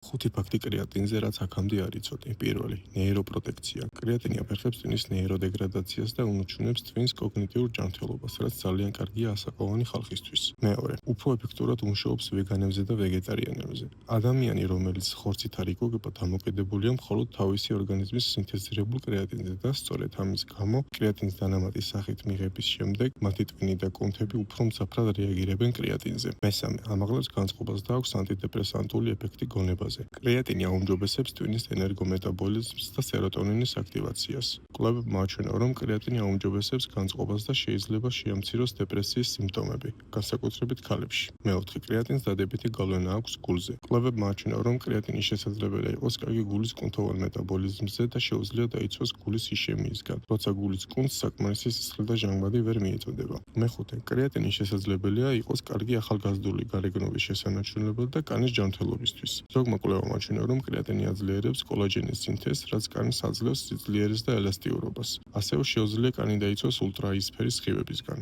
ხუთი ფაქტი კრეატინზე, რაც აქამდე არ იცოდი. პირველი, ნეიროპროტექცია. კრეატინი აფერხებს ტვინის ნეიროდეგრადაციას და უნოჩვენებს ტვინს კოგნიტიურ ჯანმრთელობას, რაც ძალიან კარგია ასაკოვანი ხალხისთვის. მეორე, უფრო ეფექტურად მუშაობს ვეგანებზე და ვეგეტარიანებზე. ადამიანი, რომელიც ხორცით არ იკვებება, დამოკიდებულია მხოლოდ თავისი ორგანიზმის სინთეზირებულ კრეატინზე და სწორედ ამის გამო კრეატინის დანამატის სახით მიღების შემდეგ მათი ტვინი და კუნთები უფრო მძაფრად რეაგირებენ კრეატინზე. მესამე, ამაღლებს განწყობას და აქვს ანტიდეპრესანტული ეფექტი გონებაზე. კრეატინი აუმჯობესებს ტვინის ენერგომეტაბოლიზმს და სეროტონინის აქტივაციას. კვლევებმა აჩვენა, რომ კრეატინი აუმჯობესებს განწყობას და შეიძლება შეამციროს დეპრესიის სიმპტომები, განსაკუთრებით ქალებში. მეოთხე, კრეატინს დადებითი გავლენა აქვს გულზე. კვლევებმა აჩვენა, რომ კრეატინი შესაძლებელია იყოს კარგი გულის კუნთოვან მეტაბოლიზმზე და შეუძლია დაიცვას გულის იშემიისგან, როცა გულის კუნთს საკმარისი სისხლი და ჟანგბადი ვერ მიეწოდება. მეხუთე, კრეატინი შესაძლებელია იყოს კარგი ახალგაზრდული გარეგნობის შესანარჩუნებლად და კანის ჯანმრთელობისთვის. ზოგმა კვლევამ აჩვენა, რომ კრეატინი აძლიერებს კოლაჯენის სინთეზს, რაც კანის აძლევს სიძლიერეს და ელასტიურობას. ასევე შეუძლია კანი დაიცვას ულტრაიისფერი სხივებისგან.